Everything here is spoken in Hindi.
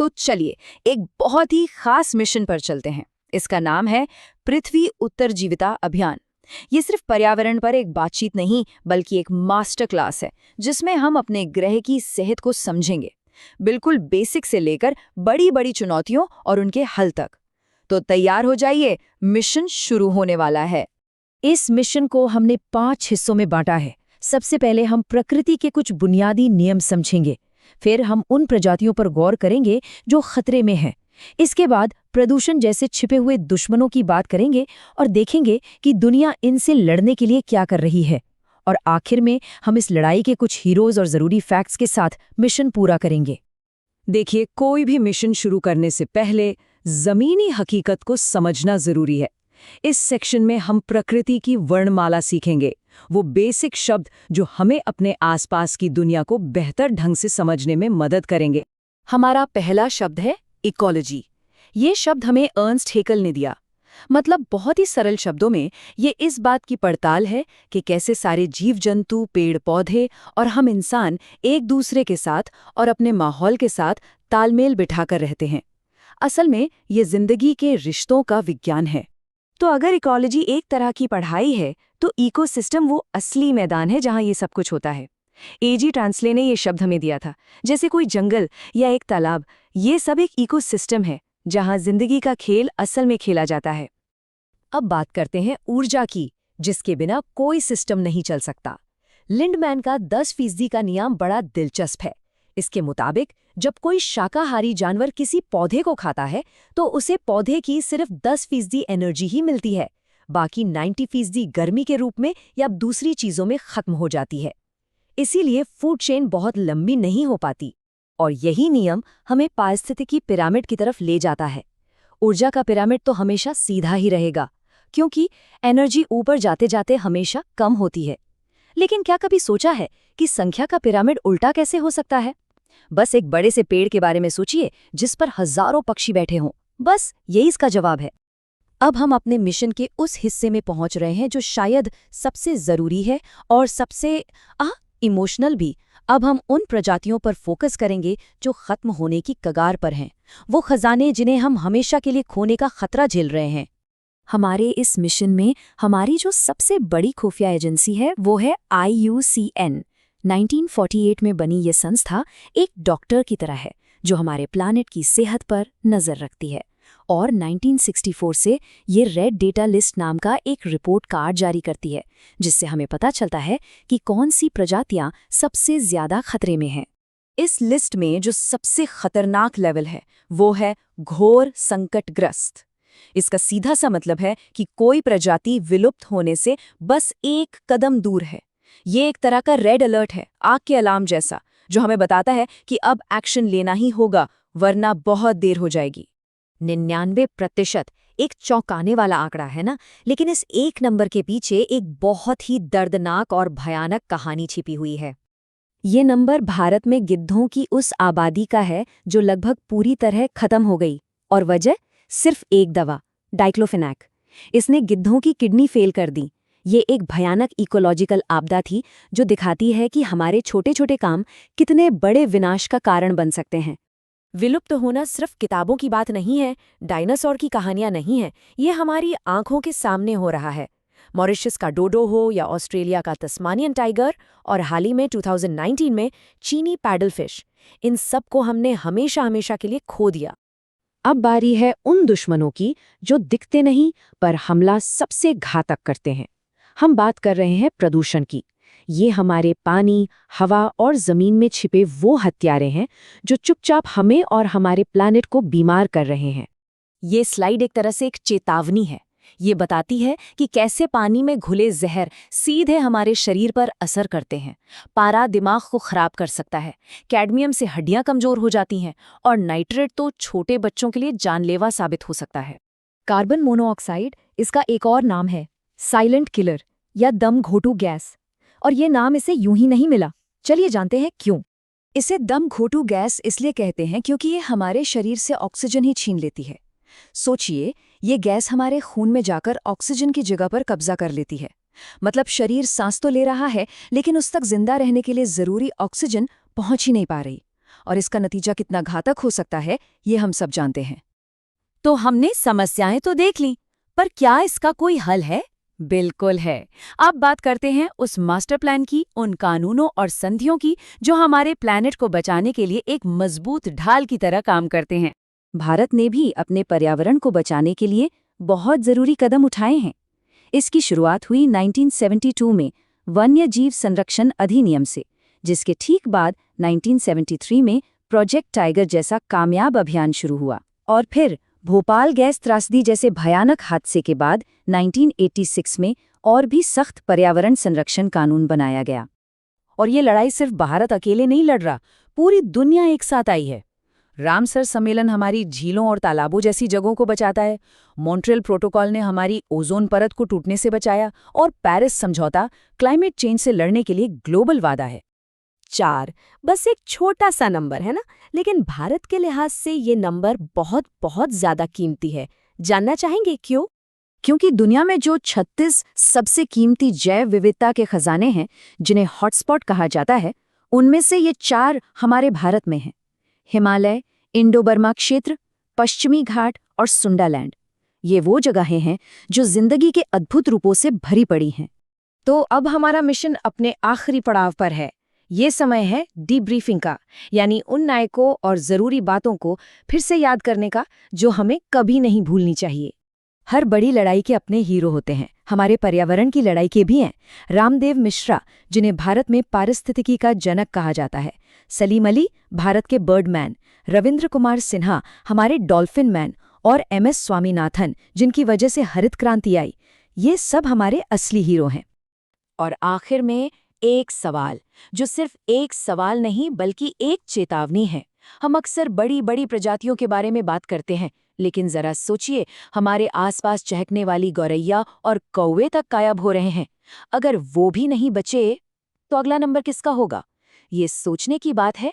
तो चलिए एक बहुत ही खास मिशन पर चलते हैं। इसका नाम है पृथ्वी उत्तरजीविता अभियान। ये सिर्फ पर्यावरण पर एक बातचीत नहीं बल्कि एक मास्टर क्लास है जिसमें हम अपने ग्रह की सेहत को समझेंगे, बिल्कुल बेसिक से लेकर बड़ी बड़ी चुनौतियों और उनके हल तक। तो तैयार हो जाइए, मिशन शुरू होने वाला है। इस मिशन को हमने 5 हिस्सों में बांटा है। सबसे पहले हम प्रकृति के कुछ बुनियादी नियम समझेंगे, फिर हम उन प्रजातियों पर गौर करेंगे जो खतरे में हैं। इसके बाद प्रदूषण जैसे छिपे हुए दुश्मनों की बात करेंगे और देखेंगे कि दुनिया इनसे लड़ने के लिए क्या कर रही है। और आखिर में हम इस लड़ाई के कुछ हीरोज और जरूरी फैक्ट्स के साथ मिशन पूरा करेंगे। देखिए, कोई भी मिशन शुरू करने से पहले जमीनी हकीकत को समझना जरूरी है। इस सेक्शन में हम प्रकृति की वर्णमाला सीखेंगे, वो बेसिक शब्द जो हमें अपने आसपास की दुनिया को बेहतर ढंग से समझने में मदद करेंगे। हमारा पहला शब्द है इकोलॉजी। ये शब्द हमें अर्नस्ट हेकल ने दिया। मतलब बहुत ही सरल शब्दों में ये इस बात की पड़ताल है कि कैसे सारे जीव जंतु, पेड़ पौधे और हम इंसान एक दूसरे के साथ और अपने माहौल के साथ तालमेल बिठाकर रहते हैं। असल में ये जिंदगी के रिश्तों का विज्ञान है। तो अगर इकोलॉजी एक तरह की पढ़ाई है तो इकोसिस्टम वो असली मैदान है जहां ये सब कुछ होता है। एजी ट्रांसले ने ये शब्द हमें दिया था, जैसे कोई जंगल या एक तालाब, ये सब एक इकोसिस्टम है जहां जिंदगी का खेल असल में खेला जाता है। अब बात करते हैं ऊर्जा की, जिसके बिना कोई सिस्टम नहीं चल सकता। लिंडमैन का 10% का नियम बड़ा दिलचस्प है। इसके मुताबिक जब कोई शाकाहारी जानवर किसी पौधे को खाता है तो उसे पौधे की सिर्फ 10% एनर्जी ही मिलती है, बाकी 90% गर्मी के रूप में या दूसरी चीजों में खत्म हो जाती है। इसीलिए फूड चेन बहुत लंबी नहीं हो पाती। और यही नियम हमें पारिस्थितिकी पिरामिड की तरफ ले जाता है। ऊर्जा का पिरामिड तो हमेशा सीधा ही रहेगा, क्योंकि एनर्जी ऊपर जाते जाते हमेशा कम होती है। लेकिन क्या कभी सोचा है कि संख्या का पिरामिड उल्टा कैसे हो सकता है? बस एक बड़े से पेड़ के बारे में सोचिए जिस पर हजारों पक्षी बैठे हों। बस यही इसका जवाब है। अब हम अपने मिशन के उस हिस्से में पहुंच रहे हैं जो शायद सबसे जरूरी है और सबसे इमोशनल भी। अब हम उन प्रजातियों पर फोकस करेंगे जो खत्म होने की कगार पर हैं, वो खजाने जिन्हें हम हमेशा के लिए खोने का खतरा झेल रहे हैं। हमारे इस मिशन में हमारी जो सबसे बड़ी खुफिया एजेंसी है वो है IUCN। 1948 में बनी ये संस्था एक डॉक्टर की तरह है जो हमारे प्लानेट की सेहत पर नज़र रखती है। और 1964 से ये रेड डेटा लिस्ट नाम का एक रिपोर्ट कार्ड जारी करती है, जिससे हमें पता चलता है कि कौन सी प्रजातियां सबसे ज्यादा खतरे में हैं। इस लिस्ट में जो सबसे खतरनाक लेवल है वो है घोर संकटग्रस्त। इसका सीधा सा मतलब है कि कोई प्रजाति विलुप्त होने से बस एक कदम दूर है। ये एक तरह का रेड अलर्ट है, आग के अलार्म जैसा, जो हमें बताता है कि अब एक्शन लेना ही होगा वरना बहुत देर हो जाएगी। 99% एक चौंकाने वाला आंकड़ा है ना, लेकिन इस एक नंबर के पीछे एक बहुत ही दर्दनाक और भयानक कहानी छिपी हुई है। ये नंबर भारत में गिद्धों की उस आबादी का है जो लगभग पूरी तरह खत्म हो गई, और वजह सिर्फ एक दवा, डाइक्लोफेनाक। इसने गिद्धों की किडनी फेल कर दी। ये एक भयानक इकोलॉजिकल आपदा थी जो दिखाती है कि हमारे छोटे छोटे काम कितने बड़े विनाश का कारण बन सकते हैं। विलुप्त होना सिर्फ किताबों की बात नहीं है, डायनासोर की कहानियां नहीं है, ये हमारी आंखों के सामने हो रहा है। मॉरिशस का डोडो हो या ऑस्ट्रेलिया का तस्मानियन टाइगर और हाल ही में 2019 में चीनी पैडल फिश, इन सब को हमने हमेशा हमेशा के लिए खो दिया। अब बारी है उन दुश्मनों की जो दिखते नहीं पर हमला सबसे घातक करते हैं। हम बात कर रहे हैं प्रदूषण की। ये हमारे पानी, हवा और जमीन में छिपे वो हत्यारे हैं जो चुपचाप हमें और हमारे प्लैनेट को बीमार कर रहे हैं। ये स्लाइड एक तरह से एक चेतावनी है। ये बताती है कि कैसे पानी में घुले जहर सीधे हमारे शरीर पर असर करते हैं। पारा दिमाग को खराब कर सकता है, कैडमियम से हड्डियां कमजोर हो जाती हैं और नाइट्रेट तो छोटे बच्चों के लिए जानलेवा साबित हो सकता है। कार्बन मोनोऑक्साइड इसका एक और नाम है, साइलेंट किलर या दम घोटू गैस। और ये नाम इसे यूं ही नहीं मिला। चलिए जानते हैं क्यों। इसे दम घोटू गैस इसलिए कहते हैं क्योंकि ये हमारे शरीर से ऑक्सीजन ही छीन लेती है। सोचिए, ये गैस हमारे खून में जाकर ऑक्सीजन की जगह पर कब्जा कर लेती है। मतलब शरीर सांस तो ले रहा है लेकिन उस तक जिंदा रहने के लिए जरूरी ऑक्सीजन पहुंच ही नहीं पा रही। और इसका नतीजा कितना घातक हो सकता है ये हम सब जानते हैं। तो हमने समस्याएं तो देख लीं, पर क्या इसका कोई हल है? बिल्कुल है। अब बात करते हैं उस मास्टर प्लान की, उन कानूनों और संधियों की जो हमारे प्लैनेट को बचाने के लिए एक मजबूत ढाल की तरह काम करते हैं। भारत ने भी अपने पर्यावरण को बचाने के लिए बहुत जरूरी कदम उठाए हैं। इसकी शुरुआत हुई 1972 में वन्य जीव संरक्षण अधिनियम से, जिसके ठीक बाद 1973 में प्रोजेक्ट टाइगर जैसा कामयाब अभियान शुरू हुआ। और फिर भोपाल गैस त्रासदी जैसे भयानक हादसे के बाद 1986 में और भी सख्त पर्यावरण संरक्षण कानून बनाया गया। और ये लड़ाई सिर्फ भारत अकेले नहीं लड़ रहा, पूरी दुनिया एक साथ आई है। रामसर सम्मेलन हमारी झीलों और तालाबों जैसी जगहों को बचाता है, मॉन्ट्रियल प्रोटोकॉल ने हमारी ओजोन परत को टूटने से बचाया, और पेरिस समझौता क्लाइमेट चेंज से लड़ने के लिए ग्लोबल वादा है। 4 बस एक छोटा सा नंबर है ना, लेकिन भारत के लिहाज से ये नंबर बहुत बहुत ज्यादा कीमती है। जानना चाहेंगे क्यों? क्योंकि दुनिया में जो 36 सबसे कीमती जैव विविधता के खजाने हैं, जिन्हें हॉटस्पॉट कहा जाता है, उनमें से ये 4 हमारे भारत में हैं। हिमालय, इंडो बर्मा क्षेत्र, पश्चिमी घाट और सुंडालैंड। ये वो जगहें हैं जो जिंदगी के अद्भुत रूपों से भरी पड़ी हैं। तो अब हमारा मिशन अपने आखिरी पड़ाव पर है। ये समय है डीब्रीफिंग का, यानी उन नायकों और ज़रूरी बातों को फिर से याद करने का जो हमें कभी नहीं भूलनी चाहिए। हर बड़ी लड़ाई के अपने हीरो होते हैं। हमारे पर्यावरण की लड़ाई के भी हैं। रामदेव मिश्रा, जिन्हें भारत में पारिस्थितिकी का जनक कहा जाता है, सलीम अली, भारत के बर्डमैन, रविंद्र कुमार सिन्हा, हमारे डॉल्फिन मैन, और MS स्वामीनाथन, जिनकी वजह से हरित क्रांति आई, ये सब हमारे असली हीरो हैं। और आखिर में एक सवाल, जो सिर्फ एक सवाल नहीं बल्कि एक चेतावनी है। हम अक्सर बड़ी बड़ी प्रजातियों के बारे में बात करते हैं, लेकिन जरा सोचिए, हमारे आसपास चहकने वाली गौरैया और कौवे तक गायब हो रहे हैं। अगर वो भी नहीं बचे तो अगला नंबर किसका होगा? ये सोचने की बात है,